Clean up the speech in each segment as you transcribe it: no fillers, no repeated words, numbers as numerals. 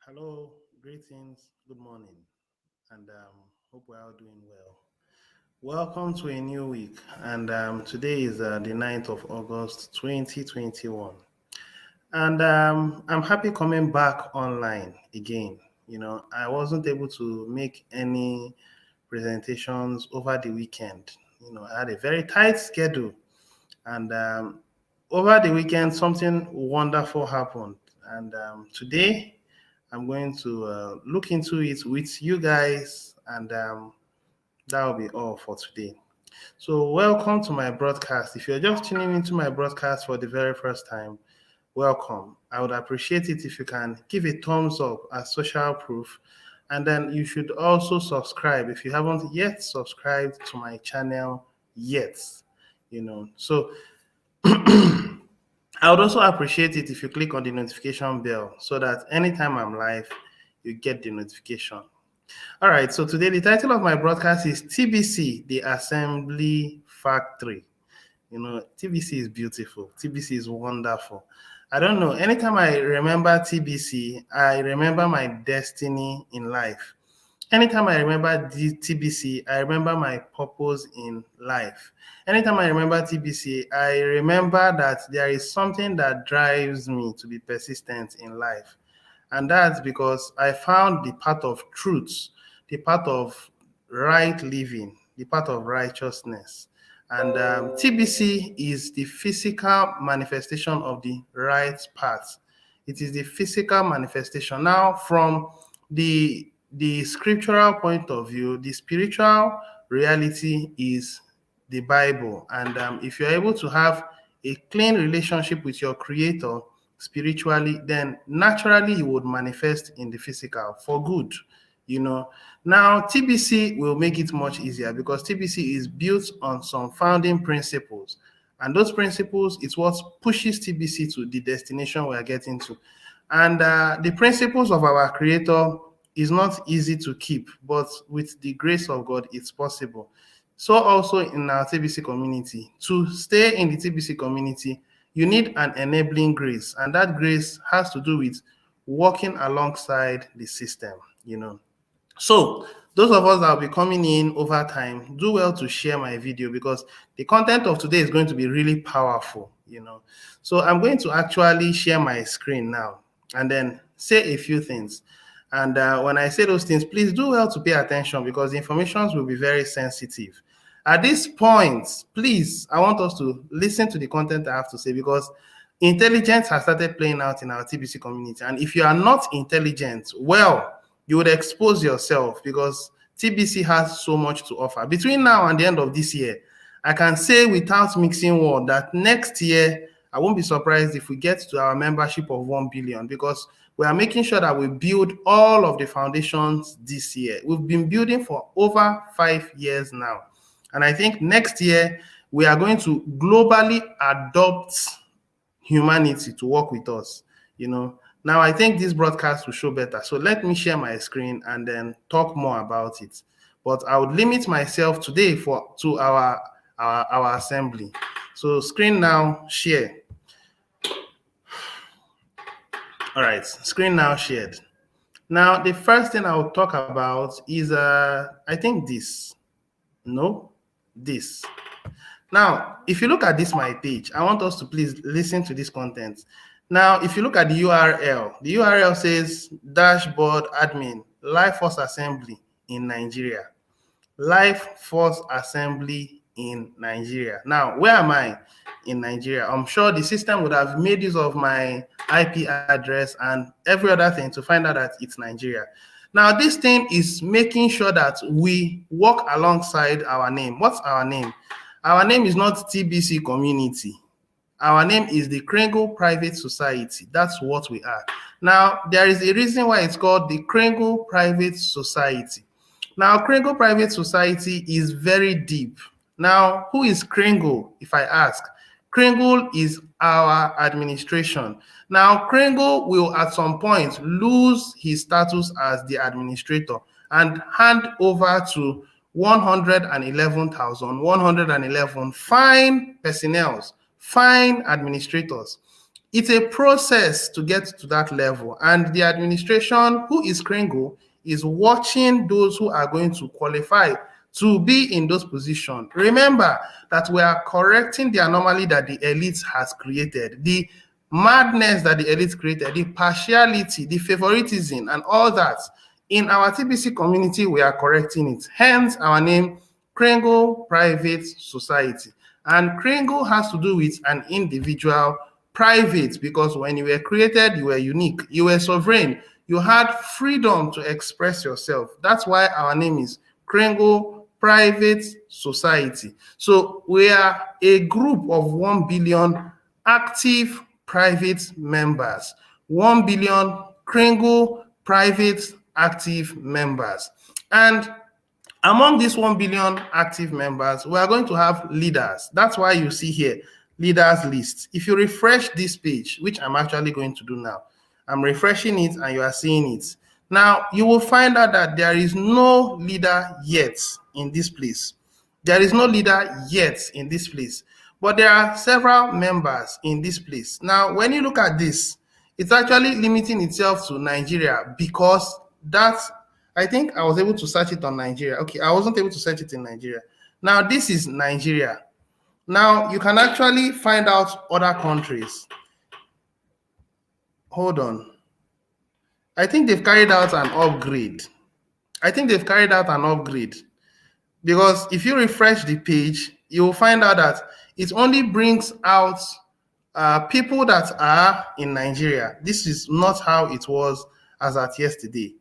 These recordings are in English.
Hello, greetings, good morning, and hope we're all doing well. Welcome to a new week, and today is the 9th of August 2021. And I'm happy coming back online again. I wasn't able to make any presentations over the weekend. I had a very tight schedule, and over the weekend, something wonderful happened. And today, I'm going to look into it with you guys, and that will be all for today. So, welcome to my broadcast. If you're just tuning into my broadcast for the very first time, welcome. I would appreciate it if you can give a thumbs up as social proof, and then you should also subscribe if you haven't yet subscribed to my channel yet. So I would also appreciate it if you click on the notification bell so that anytime I'm live, you get the notification. All right, so today the title of my broadcast is TBC The Assembly Factory. TBC is beautiful, TBC is wonderful. I don't know, anytime I remember TBC, I remember my destiny in life. Anytime I remember TBC, I remember my purpose in life. Anytime I remember TBC, I remember that there is something that drives me to be persistent in life. And that's because I found the path of truth, the path of right living, the path of righteousness. And TBC is the physical manifestation of the right path. It is the physical manifestation. Now, from the scriptural point of view, the spiritual reality is the Bible. And if you're able to have a clean relationship with your Creator spiritually, then naturally you would manifest in the physical for good. Now TBC will make it much easier because TBC is built on some founding principles, and those principles is what pushes TBC to the destination we are getting to. And the principles of our Creator is not easy to keep, but with the grace of God, it's possible. So also in our TBC community, to stay in the TBC community, you need an enabling grace, and that grace has to do with working alongside the system. So those of us that will be coming in over time, do well to share my video because the content of today is going to be really powerful. So I'm going to actually share my screen now and then say a few things. And when I say those things, please do well to pay attention because the information will be very sensitive. At this point, please, I want us to listen to the content I have to say because intelligence has started playing out in our TBC community. And if you are not intelligent, well, you would expose yourself because TBC has so much to offer. Between now and the end of this year, I can say without mixing word that next year, I won't be surprised if we get to our membership of 1 billion because we are making sure that we build all of the foundations this year. We've been building for over 5 years now. And I think next year, we are going to globally adopt humanity to work with us. Now, I think this broadcast will show better. So let me share my screen and then talk more about it. But I would limit myself today to our assembly. So screen now, share. All right, screen now shared. Now, the first thing I will talk about is, I think this. No, this. Now, if you look at this, my page, I want us to please listen to this content. Now, if you look at the URL says dashboard admin, Life Force Assembly in Nigeria. Life Force Assembly in Nigeria. Now, where am I in Nigeria? I'm sure the system would have made use of my IP address and every other thing to find out that it's Nigeria. Now, this thing is making sure that we work alongside our name. What's our name? Our name is not TBC Community. Our name is the Kringle Private Society. That's what we are. Now, there is a reason why it's called the Kringle Private Society. Now, Kringle Private Society is very deep. Now, who is Kringle, if I ask? Kringle is our administration. Now, Kringle will at some point lose his status as the administrator and hand over to 111,111 fine personnel, fine administrators. It's a process to get to that level, and the administration, who is Kringle, is watching those who are going to qualify to be in those positions. Remember that we are correcting the anomaly that the elite has created, the madness that the elite created, the partiality, the favoritism, and all that. In our TBC community, we are correcting it. Hence our name, Kringle Private Society. And Kringle has to do with an individual private, because when you were created, you were unique, you were sovereign, you had freedom to express yourself. That's why our name is Kringle Private Society. So we are a group of 1 billion active private members, 1 billion Kringle private active members. And among these 1 billion active members, we are going to have leaders. That's why you see here, leaders list. If you refresh this page, which I'm actually going to do now, I'm refreshing it and you are seeing it. Now, you will find out that there is no leader yet in this place. There is no leader yet in this place, but there are several members in this place. Now, when you look at this, it's actually limiting itself to Nigeria, because that's, I think I was able to search it on Nigeria. Okay, I wasn't able to search it in Nigeria. Now, this is Nigeria. Now, you can actually find out other countries. Hold on. I think they've carried out an upgrade. Because if you refresh the page, you will find out that it only brings out people that are in Nigeria. This is not how it was as at yesterday.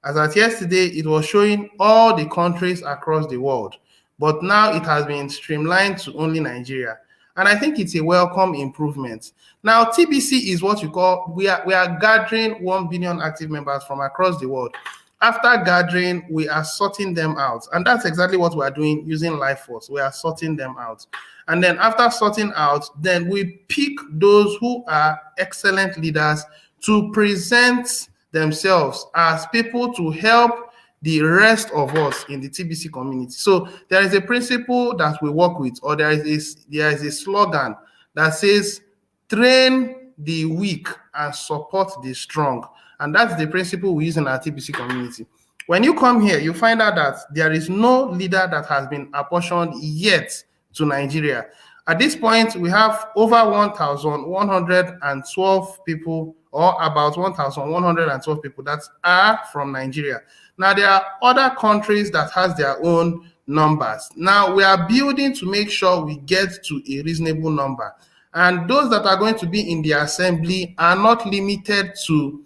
As at yesterday, it was showing all the countries across the world, but now it has been streamlined to only Nigeria. And I think it's a welcome improvement. Now, TBC is what you call, we are gathering 1 billion active members from across the world. After gathering, we are sorting them out. And that's exactly what we are doing using LifeForce. We are sorting them out. And then after sorting out, then we pick those who are excellent leaders to present themselves as people to help the rest of us in the TBC community. So there is a principle that we work with, or there is a slogan that says, train the weak and support the strong. And that's the principle we use in our TBC community. When you come here, you find out that there is no leader that has been apportioned yet to Nigeria. At this point, we have over 1,112 people, or about 1,112 people that are from Nigeria. Now, there are other countries that has their own numbers. Now, we are building to make sure we get to a reasonable number. And those that are going to be in the assembly are not limited to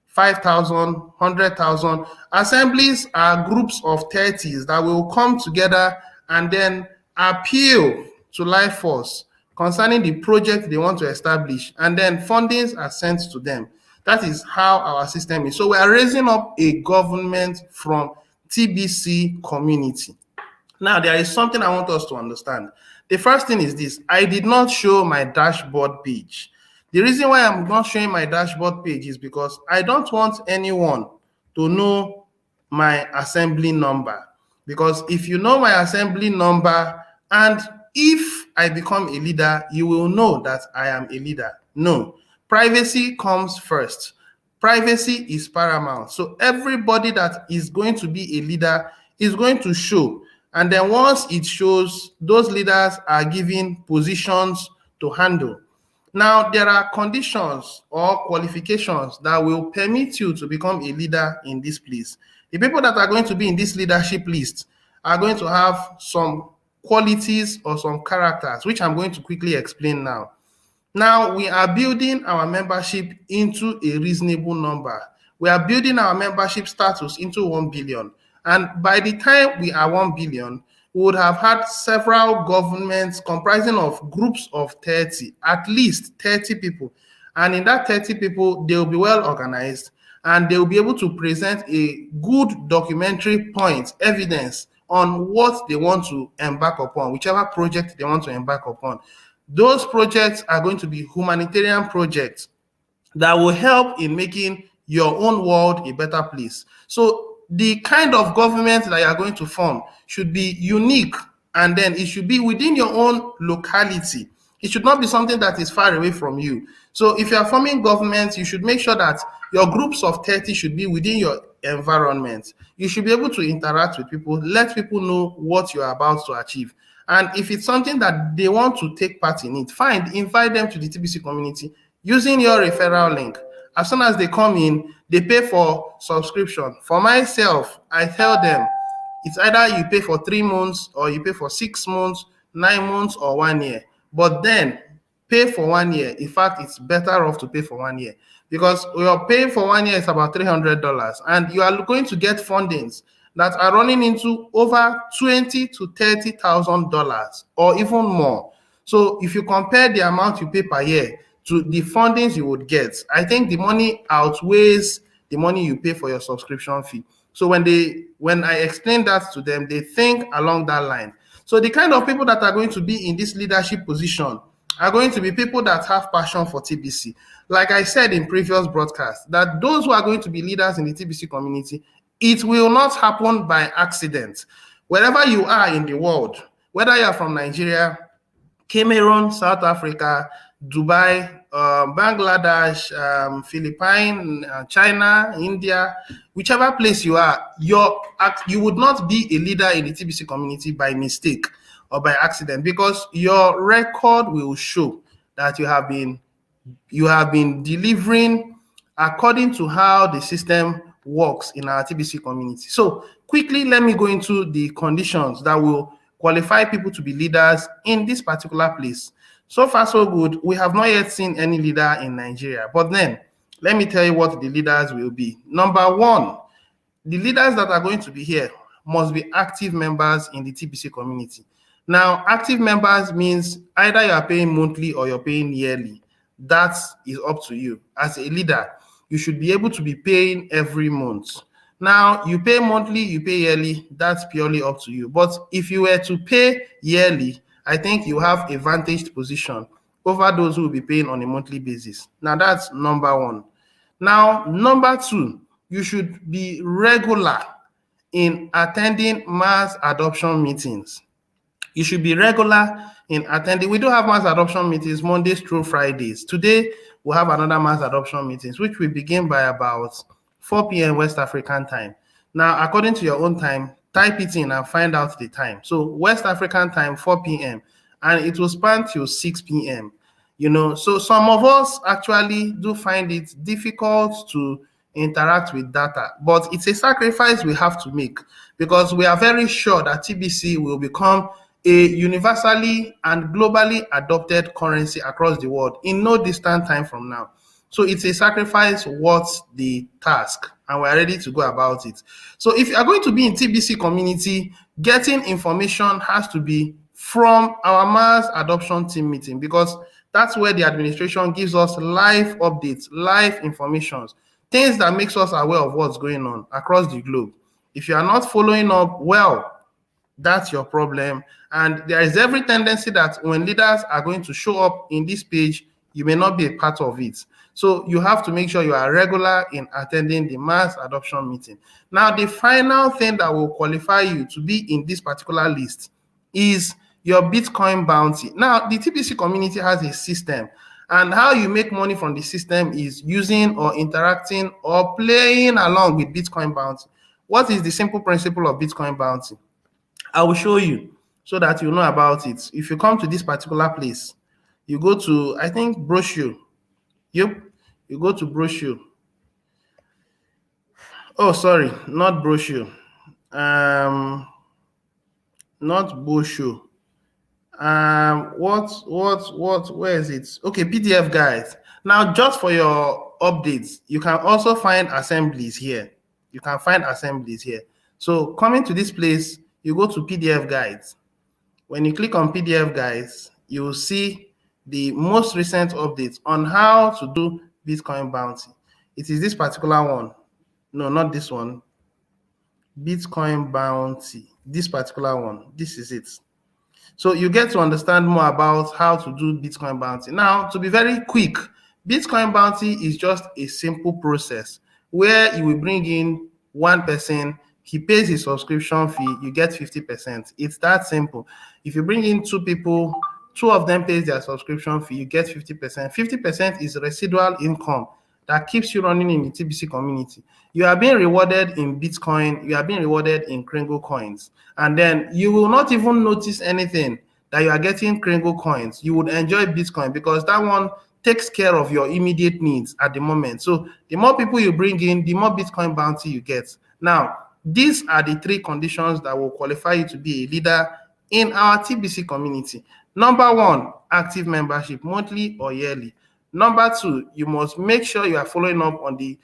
5,000, 100,000. Assemblies are groups of 30s that will come together and then appeal to LifeForce concerning the project they want to establish, and then fundings are sent to them. That is how our system is. So we are raising up a government from TBC community. Now, there is something I want us to understand. The first thing is this: I did not show my dashboard page. The reason why I'm not showing my dashboard page is because I don't want anyone to know my assembly number. Because if you know my assembly number, and if I become a leader, you will know that I am a leader. No, privacy comes first. Privacy is paramount. So everybody that is going to be a leader is going to show. And then once it shows, those leaders are given positions to handle. Now, there are conditions or qualifications that will permit you to become a leader in this place. The people that are going to be in this leadership list are going to have some qualities or some characters, which I'm going to quickly explain now. Now, we are building our membership into a reasonable number. We are building our membership status into 1 billion. And by the time we are 1 billion, we would have had several governments comprising of groups of 30, at least 30 people. And in that 30 people, they will be well organized, and they will be able to present a good documentary point, evidence on what they want to embark upon, whichever project they want to embark upon. Those projects are going to be humanitarian projects that will help in making your own world a better place. So the kind of government that you are going to form should be unique, and then it should be within your own locality. It should not be something that is far away from you. So if you are forming government, you should make sure that your groups of 30 should be within your environment. You should be able to interact with people, let people know what you are about to achieve. And if it's something that they want to take part in it, fine, invite them to the TBC community using your referral link. As soon as they come in, they pay for subscription. For myself, I tell them, it's either you pay for 3 months or you pay for 6 months, 9 months, or 1 year. But then pay for 1 year. In fact, it's better off to pay for 1 year, because your pay for 1 year is about $300, and you are going to get fundings that are running into over $20,000 to $30,000 or even more. So if you compare the amount you pay per year to the fundings you would get, I think the money outweighs the money you pay for your subscription fee. So when I explain that to them, they think along that line. So the kind of people that are going to be in this leadership position are going to be people that have passion for TBC. Like I said in previous broadcasts, that those who are going to be leaders in the TBC community, it will not happen by accident. Wherever you are in the world, whether you are from Nigeria, Cameroon, South Africa, Dubai, Bangladesh, Philippines, China, India, whichever place you are, you would not be a leader in the TBC community by mistake or by accident, because your record will show that you have been delivering according to how the system works in our TBC community. So quickly, let me go into the conditions that will qualify people to be leaders in this particular place. So far, so good. We have not yet seen any leader in Nigeria. But then, let me tell you what the leaders will be. Number one, the leaders that are going to be here must be active members in the TBC community. Now, active members means either you are paying monthly or you're paying yearly. That is up to you. As a leader, you should be able to be paying every month. Now, you pay monthly, you pay yearly, that's purely up to you. But if you were to pay yearly, I think you have a vantaged position over those who will be paying on a monthly basis. Now, that's number one. Now, number two, you should be regular in attending mass adoption meetings. You should be regular in attending. We do have mass adoption meetings Mondays through Fridays. Today, we'll have another mass adoption meetings, which will begin by about 4 p.m. West African time. Now, according to your own time, type it in and find out the time. So West African time, 4 p.m. and it will span till 6 p.m. So some of us actually do find it difficult to interact with data, but it's a sacrifice we have to make, because we are very sure that TBC will become a universally and globally adopted currency across the world in no distant time from now. So it's a sacrifice worth the task, and we're ready to go about it. So if you are going to be in TBC community, getting information has to be from our mass adoption team meeting, because that's where the administration gives us live updates, live informations, things that makes us aware of what's going on across the globe. If you are not following up well, that's your problem. And there is every tendency that when leaders are going to show up in this page, you may not be a part of it. So you have to make sure you are regular in attending the mass adoption meeting. Now, the final thing that will qualify you to be in this particular list is your Bitcoin bounty. Now, the TBC community has a system, and how you make money from the system is using or interacting or playing along with Bitcoin bounty. What is the simple principle of Bitcoin bounty? I will show you so that you know about it. If you come to this particular place, you go to, I think, brochure. Yep, you go to brochure. Oh, sorry, not brochure. Not brochure. Where is it? Okay, PDF guides. Now, just for your updates, you can also find assemblies here. You can find assemblies here. So coming to this place, you go to PDF guides. When you click on PDF guides, you will see the most recent updates on how to do Bitcoin bounty. It is this particular one. No, not this one. Bitcoin bounty. This particular one. This is it. So you get to understand more about how to do Bitcoin bounty. Now, to be very quick, Bitcoin bounty is just a simple process where you will bring in one person, he pays his subscription fee, you get 50%. It's that simple. If you bring in two people, two of them pays their subscription fee, you get 50%. 50% is residual income that keeps you running in the TBC community. You are being rewarded in Bitcoin, you are being rewarded in Kringle coins, and then you will not even notice anything that you are getting Kringle coins. You would enjoy Bitcoin because that one takes care of your immediate needs at the moment. So the more people you bring in, the more Bitcoin bounty you get. Now, these are the three conditions that will qualify you to be a leader in our TBC community. Number one, active membership, monthly or yearly. Number two, you must make sure you are following up on the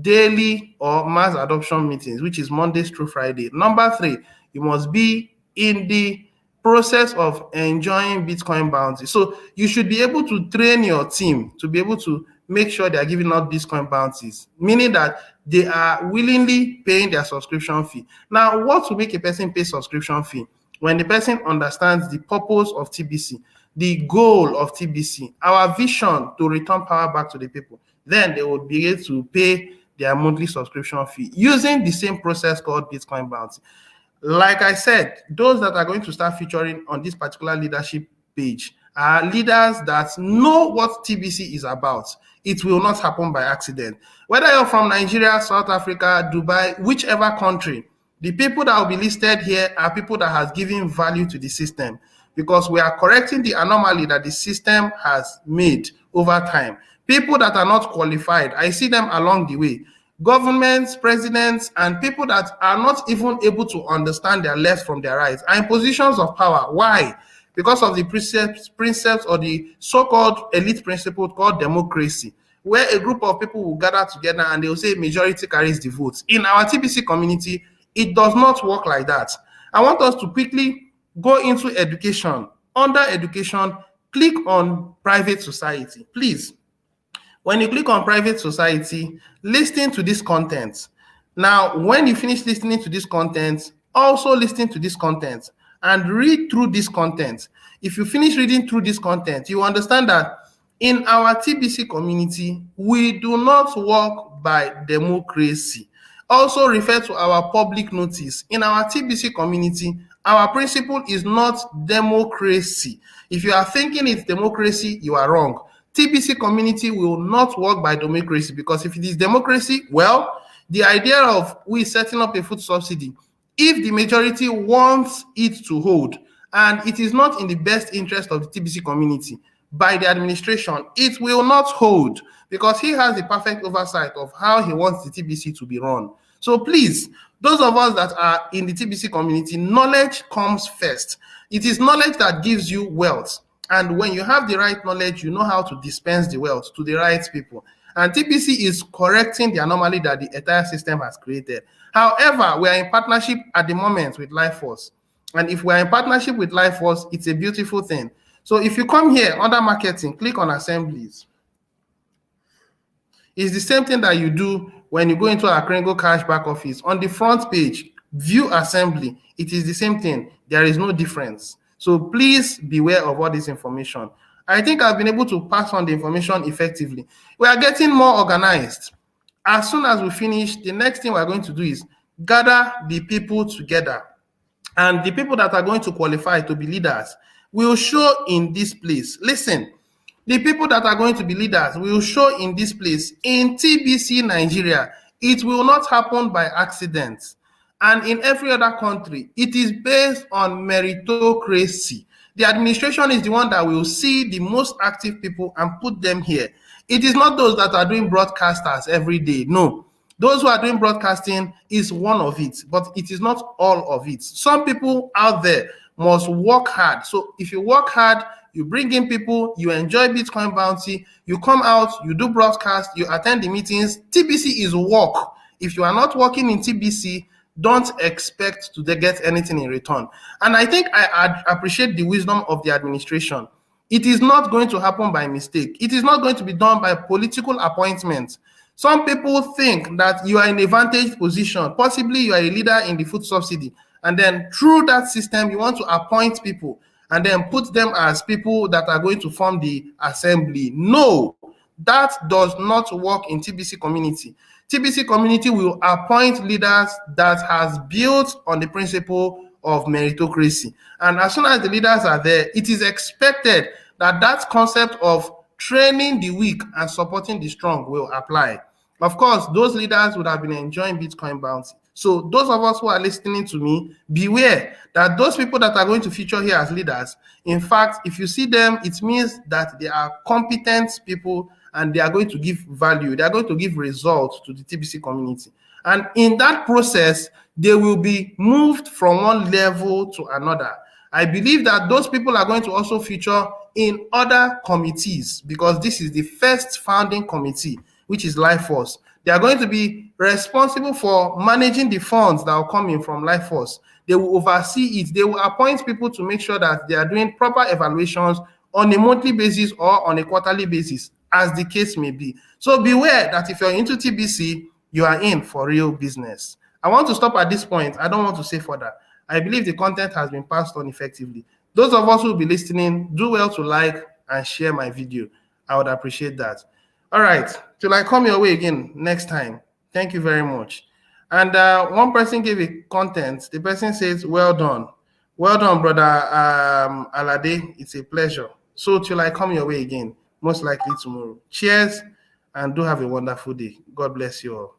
daily or mass adoption meetings, which is Mondays through Friday. Number three, you must be in the process of enjoying Bitcoin bounty. So you should be able to train your team to be able to make sure they are giving out Bitcoin bounties, meaning that they are willingly paying their subscription fee. Now, what will make a person pay subscription fee? When the person understands the purpose of TBC, the goal of TBC, our vision to return power back to the people, then they will be able to pay their monthly subscription fee using the same process called Bitcoin bounty. Like I said, those that are going to start featuring on this particular leadership page are leaders that know what TBC is about. It will not happen by accident. Whether you're from Nigeria, South Africa, Dubai, whichever country, the people that will be listed here are people that has given value to the system, because we are correcting the anomaly that the system has made over time. People that are not qualified, I see them along the way. Governments, presidents, and people that are not even able to understand their left from their right are in positions of power. Why? Because of the precepts or the so-called elite principle called democracy, where a group of people will gather together and they will say majority carries the votes. In our TBC community, it does not work like that. I want us to quickly go into education. Under education, click on private society, please. When you click on private society, listen to this content. Now, when you finish listening to this content, also listen to this content and read through this content. If you finish reading through this content, you understand that in our TBC community, we do not work by democracy. Also refer to our public notice. In our TBC community, our principle is not democracy. If you are thinking it's democracy, you are wrong. TBC community will not work by democracy, because if it is democracy, well, the idea of we setting up a food subsidy, if the majority wants it to hold and it is not in the best interest of the TBC community by the administration, it will not hold, because he has the perfect oversight of how he wants the TBC to be run. So please, those of us that are in the TBC community, knowledge comes first. It is knowledge that gives you wealth. And when you have the right knowledge, you know how to dispense the wealth to the right people. And TBC is correcting the anomaly that the entire system has created. However, we are in partnership at the moment with LifeForce. And if we are in partnership with LifeForce, it's a beautiful thing. So if you come here under marketing, click on assemblies. It's the same thing that you do when you go into our Kringle Cash back office. On the front page, view assembly. It is the same thing. There is no difference. So please beware of all this information. I think I've been able to pass on the information effectively. We are getting more organized. As soon as we finish, the next thing we're going to do is gather the people together. And the people that are going to qualify to be leaders will show in this place. Listen, the people that are going to be leaders will show in this place. In TBC Nigeria, it will not happen by accident. And in every other country, it is based on meritocracy. The administration is the one that will see the most active people and put them here. It is not those that are doing broadcasters every day. No. Those who are doing broadcasting is one of it, but it is not all of it. Some people out there must work hard. So if you work hard, you bring in people, you enjoy Bitcoin bounty, you come out, you do broadcast, you attend the meetings. TBC is work. If you are not working in TBC, don't expect to get anything in return. And I think I appreciate the wisdom of the administration. It is not going to happen by mistake. It is not going to be done by political appointments. Some people think that you are in a vantage position. Possibly you are a leader in the food subsidy. And then through that system, you want to appoint people and then put them as people that are going to form the assembly. No, that does not work in TBC community. TBC community will appoint leaders that has built on the principle of meritocracy. And as soon as the leaders are there, it is expected that that concept of training the weak and supporting the strong will apply. Of course, those leaders would have been enjoying Bitcoin bounty. So those of us who are listening to me, beware that those people that are going to feature here as leaders, in fact, if you see them, it means that they are competent people and they are going to give value. They are going to give results to the TBC community. And in that process, they will be moved from one level to another. I believe that those people are going to also feature in other committees because this is the first founding committee, which is Life Force. They are going to be responsible for managing the funds that will come in from Life Force. They will oversee it. They will appoint people to make sure that they are doing proper evaluations on a monthly basis or on a quarterly basis, as the case may be. So beware that if you're into TBC, you are in for real business. I want to stop at this point. I don't want to say further. I believe the content has been passed on effectively. Those of us who will be listening, do well to like and share my video. I would appreciate that. All right, till I come your way again next time. Thank you very much. And one person gave a content. The person says, well done. Well done, brother Alade. It's a pleasure. So till I come your way again, most likely tomorrow. Cheers, and do have a wonderful day. God bless you all.